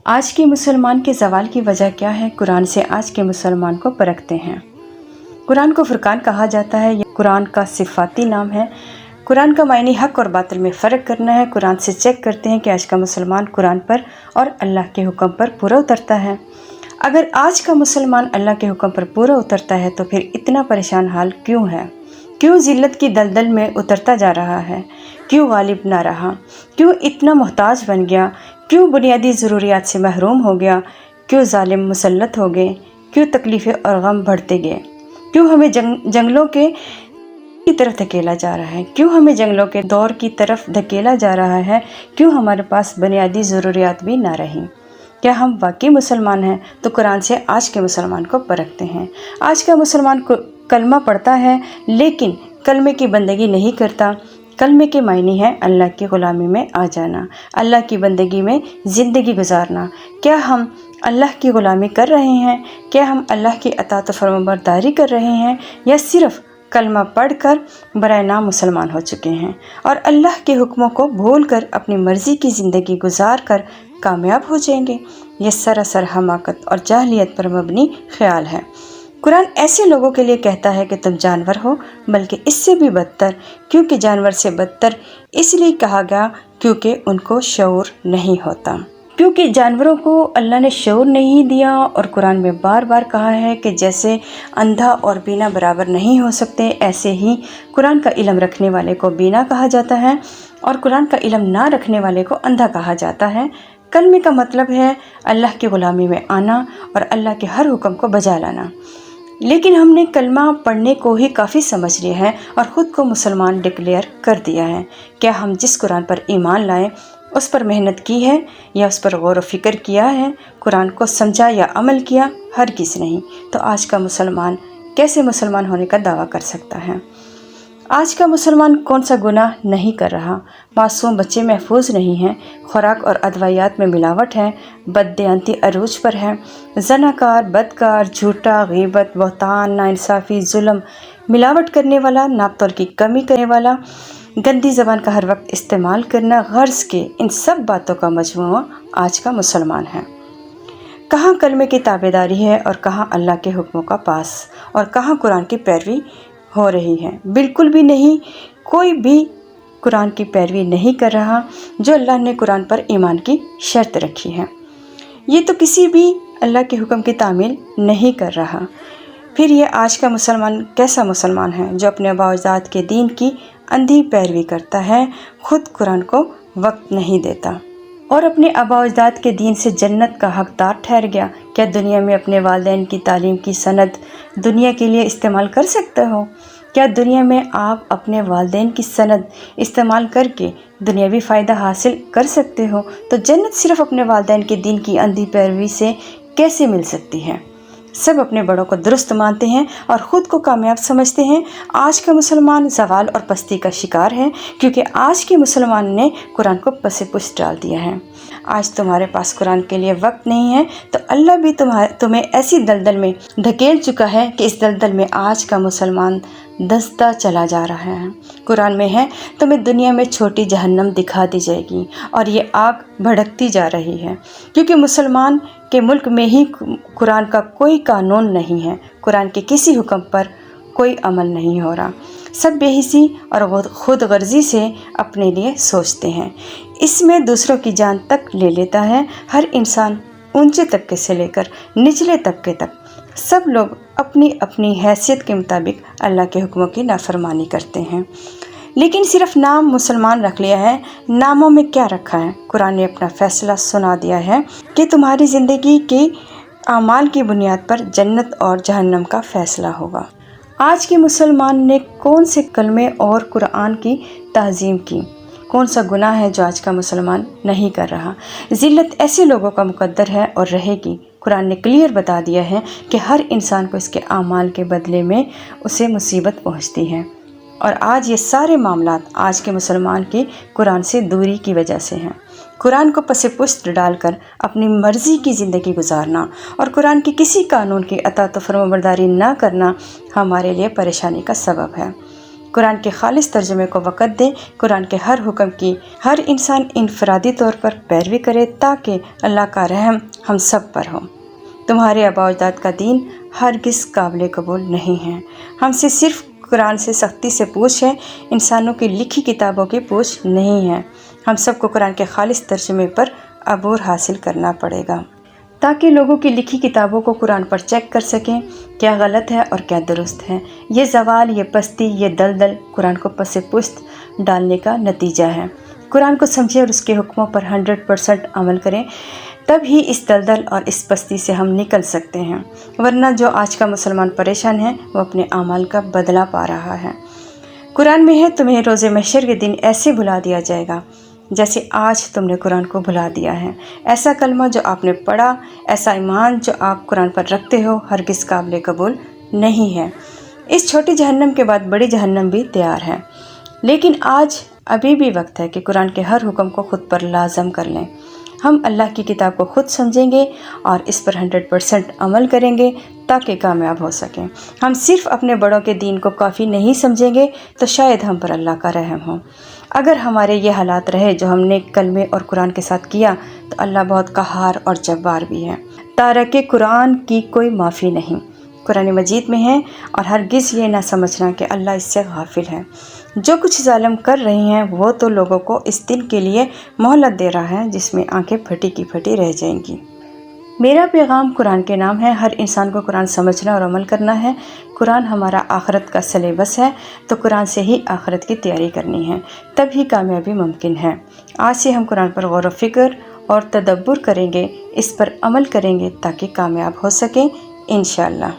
آج کے مسلمان کے زوال کی وجہ کیا ہے؟ قرآن سے آج کے مسلمان کو پرکھتے ہیں۔ قرآن کو فرقان کہا جاتا ہے، یہ قرآن کا صفاتی نام ہے۔ قرآن کا معنی حق اور باطل میں فرق کرنا ہے۔ قرآن سے چیک کرتے ہیں کہ آج کا مسلمان قرآن پر اور اللہ کے حکم پر پورا اترتا ہے۔ اگر آج کا مسلمان اللہ کے حکم پر پورا اترتا ہے تو پھر اتنا پریشان حال کیوں ہے؟ کیوں ذلت کی دلدل میں اترتا جا رہا ہے؟ کیوں غالب نہ رہا؟ کیوں اتنا محتاج بن گیا؟ کیوں بنیادی ضروریات سے محروم ہو گیا؟ کیوں ظالم مسلط ہو گئے؟ کیوں تکلیفیں اور غم بڑھتے گئے؟ کیوں ہمیں جنگلوں کی طرف دھکیلا جا رہا ہے؟ کیوں ہمیں جنگلوں کے دور کی طرف دھکیلا جا رہا ہے؟ کیوں ہمارے پاس بنیادی ضروریات بھی نہ رہیں؟ کیا ہم واقعی مسلمان ہیں؟ تو قرآن سے آج کے مسلمان کو پرکھتے ہیں۔ آج کا مسلمان کلمہ پڑھتا ہے لیکن کلمے کی بندگی نہیں کرتا۔ کلمے کے معنی ہے اللہ کی غلامی میں آ جانا، اللہ کی بندگی میں زندگی گزارنا۔ کیا ہم اللہ کی غلامی کر رہے ہیں؟ کیا ہم اللہ کی اطاعت و فرمانبرداری کر رہے ہیں، یا صرف کلمہ پڑھ کر برائے نام مسلمان ہو چکے ہیں اور اللہ کے حکموں کو بھول کر اپنی مرضی کی زندگی گزار کر کامیاب ہو جائیں گے؟ یہ سراسر حماقت اور جاہلیت پر مبنی خیال ہے۔ قرآن ایسے لوگوں کے لیے کہتا ہے کہ تم جانور ہو، بلکہ اس سے بھی بدتر، کیونکہ جانور سے بدتر اس لیے کہا گیا کیونکہ ان کو شعور نہیں ہوتا، کیونکہ جانوروں کو اللہ نے شعور نہیں دیا۔ اور قرآن میں بار بار کہا ہے کہ جیسے اندھا اور بینا برابر نہیں ہو سکتے، ایسے ہی قرآن کا علم رکھنے والے کو بینا کہا جاتا ہے اور قرآن کا علم نہ رکھنے والے کو اندھا کہا جاتا ہے۔ کلمے کا مطلب ہے اللہ کی غلامی میں آنا اور اللہ کے ہر حکم کو بجا لانا۔ لیکن ہم نے کلمہ پڑھنے کو ہی کافی سمجھ لیا ہے اور خود کو مسلمان ڈکلیئر کر دیا ہے۔ کیا ہم جس قرآن پر ایمان لائے اس پر محنت کی ہے یا اس پر غور و فکر کیا ہے؟ قرآن کو سمجھا یا عمل کیا؟ ہرگز نہیں۔ تو آج کا مسلمان کیسے مسلمان ہونے کا دعویٰ کر سکتا ہے؟ آج کا مسلمان کون سا گناہ نہیں کر رہا؟ معصوم بچے محفوظ نہیں ہیں، خوراک اور ادویات میں ملاوٹ ہے، بددیانتی عروج پر ہے، زناکار، بدکار، جھوٹا، غیبت، بہتان، ناانصافی، ظلم، ملاوٹ کرنے والا، ناپ تول کی کمی کرنے والا، گندی زبان کا ہر وقت استعمال کرنا، غرض کے ان سب باتوں کا مجموعہ آج کا مسلمان ہے۔ کہاں کلمے کی تابعداری ہے اور کہاں اللہ کے حکموں کا پاس، اور کہاں قرآن کی پیروی ہو رہی ہے؟ بالکل بھی نہیں۔ کوئی بھی قرآن کی پیروی نہیں کر رہا جو اللہ نے قرآن پر ایمان کی شرط رکھی ہے۔ یہ تو کسی بھی اللہ کے حکم کی تعمیل نہیں کر رہا۔ پھر یہ آج کا مسلمان کیسا مسلمان ہے جو اپنے آباء و اجداد کے دین کی اندھی پیروی کرتا ہے، خود قرآن کو وقت نہیں دیتا اور اپنے آباء و اجداد کے دین سے جنت کا حقدار ٹھہر گیا؟ کیا دنیا میں اپنے والدین کی تعلیم کی سند دنیا کے لیے استعمال کر سکتے ہو؟ کیا دنیا میں آپ اپنے والدین کی سند استعمال کر کے دنیاوی فائدہ حاصل کر سکتے ہو؟ تو جنت صرف اپنے والدین کے دین کی اندھی پیروی سے کیسے مل سکتی ہے؟ سب اپنے بڑوں کو درست مانتے ہیں اور خود کو کامیاب سمجھتے ہیں۔ آج کا مسلمان زوال اور پستی کا شکار ہے کیونکہ آج کے مسلمان نے قرآن کو پس پش ڈال دیا ہے۔ آج تمہارے پاس قرآن کے لیے وقت نہیں ہے تو اللہ بھی تمہیں ایسی دلدل میں دھکیل چکا ہے کہ اس دلدل میں آج کا مسلمان دھنستا چلا جا رہا ہے۔ قرآن میں ہے تمہیں دنیا میں چھوٹی جہنم دکھا دی جائے گی اور یہ آگ بھڑکتی جا رہی ہے، کیونکہ مسلمان کے ملک میں ہی قرآن کا کوئی قانون نہیں ہے، قرآن کے کسی حکم پر کوئی عمل نہیں ہو رہا۔ سب بے حسی اور خود غرضی سے اپنے لیے سوچتے ہیں، اس میں دوسروں کی جان تک لے لیتا ہے۔ ہر انسان اونچے طبقے سے لے کر نچلے طبقے تک سب لوگ اپنی اپنی حیثیت کے مطابق اللہ کے حکموں کی نافرمانی کرتے ہیں، لیکن صرف نام مسلمان رکھ لیا ہے۔ ناموں میں کیا رکھا ہے؟ قرآن نے اپنا فیصلہ سنا دیا ہے کہ تمہاری زندگی کے اعمال کی بنیاد پر جنت اور جہنم کا فیصلہ ہوگا۔ آج کے مسلمان نے کون سے کلمے اور قرآن کی تعظیم کی؟ کون سا گناہ ہے جو آج کا مسلمان نہیں کر رہا؟ ذلت ایسے لوگوں کا مقدر ہے اور رہے گی۔ قرآن نے کلیئر بتا دیا ہے کہ ہر انسان کو اس کے اعمال کے بدلے میں اسے مصیبت پہنچتی ہے، اور آج یہ سارے معاملات آج کے مسلمان کی قرآن سے دوری کی وجہ سے ہیں۔ قرآن کو پس پشت ڈال کر اپنی مرضی کی زندگی گزارنا اور قرآن کی کسی قانون کی اطاعت و فرمانبرداری نہ کرنا ہمارے لیے پریشانی کا سبب ہے۔ قرآن کے خالص ترجمے کو وقت دیں، قرآن کے ہر حکم کی ہر انسان انفرادی طور پر پیروی کرے تاکہ اللہ کا رحم ہم سب پر ہو۔ تمہارے آباء و اجداد کا دین ہرگز قابل قبول نہیں ہے۔ ہم سے صرف قرآن سے سختی سے پوچھ ہے، انسانوں کی لکھی کتابوں کی پوچھ نہیں ہے۔ ہم سب کو قرآن کے خالص ترجمے پر عبور حاصل کرنا پڑے گا تاکہ لوگوں کی لکھی کتابوں کو قرآن پر چیک کر سکیں کیا غلط ہے اور کیا درست ہے۔ یہ زوال، یہ پستی، یہ دلدل قرآن کو پس پشت ڈالنے کا نتیجہ ہے۔ قرآن کو سمجھیں اور اس کے حکموں پر 100% عمل کریں، تب ہی اس دلدل اور اس پستی سے ہم نکل سکتے ہیں، ورنہ جو آج کا مسلمان پریشان ہے وہ اپنے اعمال کا بدلہ پا رہا ہے۔ قرآن میں ہے تمہیں روز محشر کے دن ایسے بھلا دیا جائے گا جیسے آج تم نے قرآن کو بھلا دیا ہے۔ ایسا کلمہ جو آپ نے پڑھا، ایسا ایمان جو آپ قرآن پر رکھتے ہو ہرگز قابل قبول نہیں ہے۔ اس چھوٹی جہنم کے بعد بڑی جہنم بھی تیار ہے، لیکن آج ابھی بھی وقت ہے کہ قرآن کے ہر حکم کو خود پر لازم کر لیں۔ ہم اللہ کی کتاب کو خود سمجھیں گے اور اس پر 100% عمل کریں گے تاکہ کامیاب ہو سکیں۔ ہم صرف اپنے بڑوں کے دین کو کافی نہیں سمجھیں گے تو شاید ہم پر اللہ کا رحم ہو۔ اگر ہمارے یہ حالات رہے جو ہم نے کلمے اور قرآن کے ساتھ کیا تو اللہ بہت قہار اور جبار بھی ہے۔ تارک قرآن کی کوئی معافی نہیں، قرآن مجید میں ہے، اور ہرگز یہ نہ سمجھنا کہ اللہ اس سے غافل ہے۔ جو کچھ ظالم کر رہے ہیں وہ تو لوگوں کو اس دن کے لیے مہلت دے رہا ہے جس میں آنکھیں پھٹی کی پھٹی رہ جائیں گی۔ میرا پیغام قرآن کے نام ہے، ہر انسان کو قرآن سمجھنا اور عمل کرنا ہے۔ قرآن ہمارا آخرت کا سلیبس ہے تو قرآن سے ہی آخرت کی تیاری کرنی ہے، تب ہی کامیابی ممکن ہے۔ آج سے ہم قرآن پر غور و فکر اور تدبر کریں گے، اس پر عمل کریں گے تاکہ کامیاب ہو سکیں انشاءاللہ۔